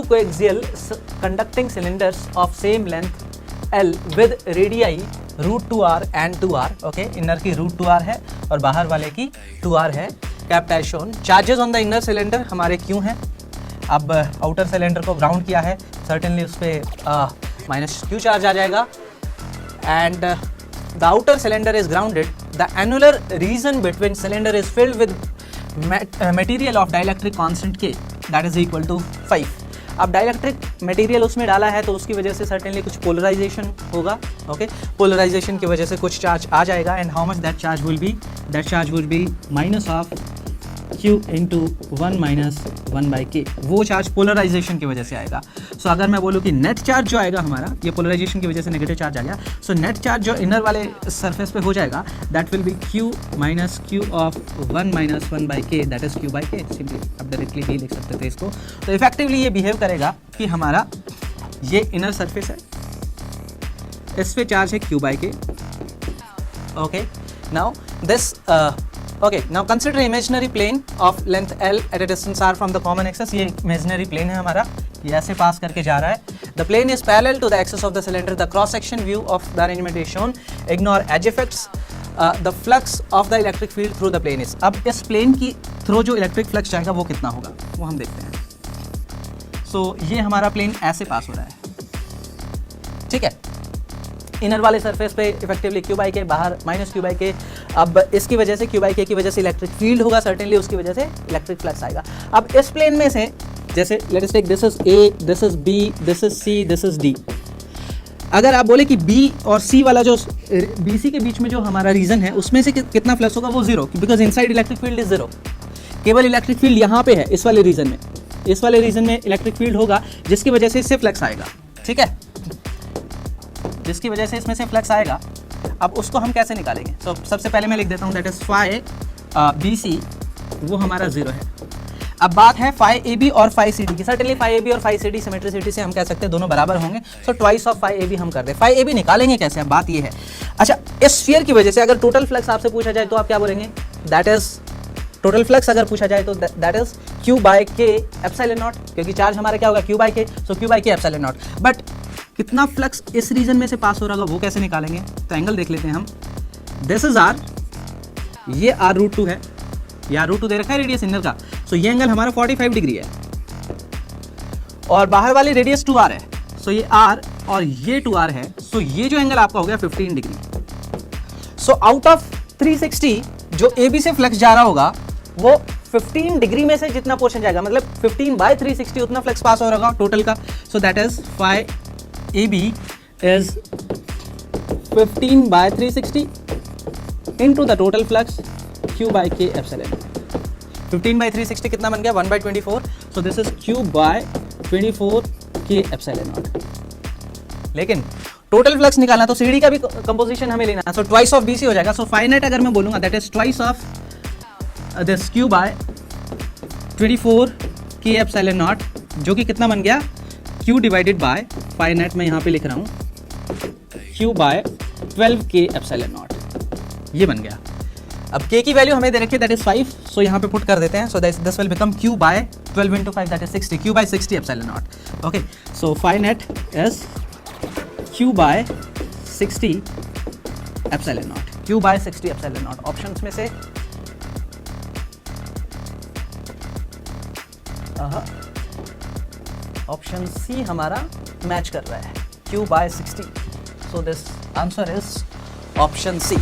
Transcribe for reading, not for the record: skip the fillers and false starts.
coaxial conducting cylinders of same length L with radii √2r and 2r. Okay, inner की √2r है और बाहर वाले की 2r है. Kept as shown. Charges on the inner cylinder हमारे क्यों हैं. अब आउटर सिलेंडर को ग्राउंड किया है, सर्टेनली उस पर माइनस क्यू चार्ज आ जाएगा. And the outer cylinder is grounded. The annular region between cylinder is filled with material of dielectric constant K that is equal to 5. अब डाइलेक्ट्रिक मटेरियल उसमें डाला है तो उसकी वजह से सर्टेनली कुछ पोलराइजेशन होगा. ओके, पोलराइजेशन की वजह से कुछ चार्ज आ जाएगा. And how much that charge will be minus of Q into 1 minus 1/K. वो चार्ज पोलराइजेशन की वजह से आएगा. सो अगर मैं बोलूँ कि नेट चार्ज जो आएगा हमारा, ये पोलराइजेशन की वजह से नेगेटिव चार्ज आ गया. सो नेट चार्ज जो इनर वाले सरफेस पे हो जाएगा that will be Q minus Q of 1 minus 1/K that is Q/K. Simply अब डायरेक्टली भी लिख सकते थे इसको. तो इफेक्टिवली ये बिहेव करेगा कि हमारा ये इनर सरफेस है, इस पे चार्ज है Q/K. Okay, now this okay, now consider imaginary plane of length L at a distance r from the common axis. ये imaginary plane है हमारा, ये ऐसे पास करके जा रहा है. The plane is parallel to the axis of the cylinder. The cross section view of the arrangement is shown. Ignore edge effects. The flux of the electric field through the plane is. अब इस plane की through जो electric flux जाएगा वो कितना होगा वो हम देखते हैं. So ये हमारा plane ऐसे पास हो रहा है, ठीक है. इनर वाले सरफेस पे इफेक्टिवली Q/K, बाहर माइनस Q/K. अब इसकी वजह से Q/K की वजह से इलेक्ट्रिक फील्ड होगा, सर्टेनली उसकी वजह से इलेक्ट्रिक फ्लक्स आएगा. अब इस प्लेन में से जैसे let us take this is A, this is B, this is C, this is D. अगर आप बोले कि B और C वाला जो BC के बीच में जो हमारा रीजन है उसमें से कितना फ्लक्स होगा वो 0, because inside electric field is 0. केवल इलेक्ट्रिक फील्ड यहाँ पे है, इस वाले रीजन में. इस वाले रीजन में इलेक्ट्रिक फील्ड होगा जिसकी वजह से इससे फ्लक्स आएगा, ठीक है, जिसकी वजह से इसमें से फ्लक्स आएगा. अब उसको हम कैसे निकालेंगे. तो सबसे पहले मैं लिख देता हूँ दैट इज फाई BC वो हमारा 0 है. अब बात है फाई AB और फाई CD की. सर्टेनली फाई AB और फाई CD सिमेट्रिसिटी से हम कह सकते हैं दोनों बराबर होंगे. So twice of phi AB हम कर दें. फाई AB निकालेंगे कैसे, अब बात ये है. अच्छा, इस स्फीयर की वजह से अगर टोटल फ्लक्स आपसे पूछा जाए तो आप क्या बोलेंगे. दैट इज टोटल फ्लक्स अगर पूछा जाए तो that is Q/K epsilon not, क्योंकि चार्ज हमारा क्या होगा Q/K. So Q/K epsilon not. But कितना फ्लक्स इस रीजन में से पास हो रहा होगा वो कैसे निकालेंगे. तो एंगल देख लेते हैं हम. दिस इज R, ये R√2 है, ये R√2 दे रखा है रेडियस इनर का. सो ये एंगल हमारा 45 डिग्री है और बाहर वाली रेडियस 2R है. सो ये R और ये 2R है. सो ये जो एंगल आपका हो गया 15 डिग्री. सो आउट ऑफ 360 जो AB से फ्लक्स जा रहा होगा वो 15 डिग्री में से जितना पोर्शन जाएगा, मतलब 15/360 उतना फ्लक्स पास हो रहा होगा टोटल का. So that is phi AB is 15/360 into the total flux Q/K epsilon. 15/360 कितना बन गया 1/24. So this is Q/24K epsilon naught. लेकिन टोटल फ्लक्स निकालना तो CD का भी कंपोजिशन हमें लेना है. सो ट्वाइस ऑफ BC हो जाएगा. सो फाइनाइट अगर मैं बोलूँगा that is twice of this Q/24K epsilon naught, जो कि कितना बन गया Q डिवाइडेड बाय फाइनाइट में यहाँ पे लिख रहा हूँ Q/12K एप्सिलॉन नॉट. ये बन गया. अब K की वैल्यू हमें दे रखी है दैट इज 5. सो यहाँ पे पुट कर देते हैं. So this will become Q/12 into 5 that is 60. Q/60 epsilon not. Okay, so finite is Q/60 epsilon not. Q/60 epsilon not. Options में से ऑप्शन C हमारा मैच कर रहा है Q/60. So this answer is option C.